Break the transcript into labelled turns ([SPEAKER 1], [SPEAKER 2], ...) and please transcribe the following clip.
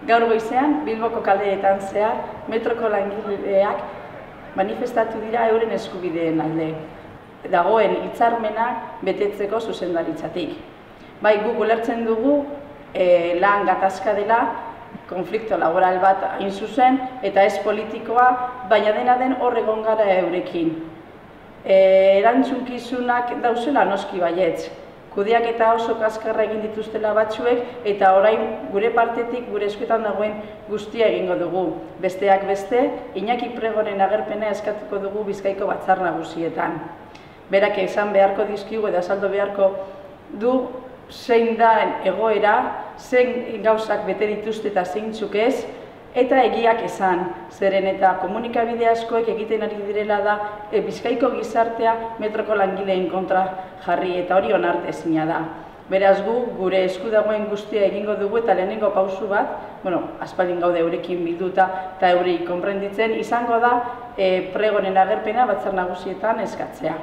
[SPEAKER 1] Gaur goizean, Bilboko kaleetan zehar, metroko langileak manifestatu dira euren eskubideen alde. Dagoen hitzarmenak betetzeko zuzendaritzatik. Bai, guk ulertzen dugu lan gatazka dela, konflikto laboral bat hain zuzen, eta ez politikoa, baina dena den hor egon gara eurekin. Erantzunkizunak dauzela noski baietz. Kudeaketa oso kaskarra egin dituztela batzuek, eta orain gure partetik, gure eskuetan dagoen guztia egingo dugu. Besteak beste, Iñaki Pregoren agerpena eskatuko dugu Bizkaiko Batzar Nagusietan. Berak esan beharko dizkigu edo azaldu beharko du zein da egoera, zein gauzak bete dituzte eta zeintzuk ez, eta egiak esan, zeren eta komunikabide askoek egiten ari direla da Bizkaiko gizartea metroko langileen kontra jarri, eta hori onartezina da. Beraz gu, gure esku dagoen guztia egingo dugu eta lehenengo pausu bat, aspaldin gaude eurekin bilduta eta eurei konprenditzen, izango da Pregoren agerpena Batzar Nagusietan eskatzea.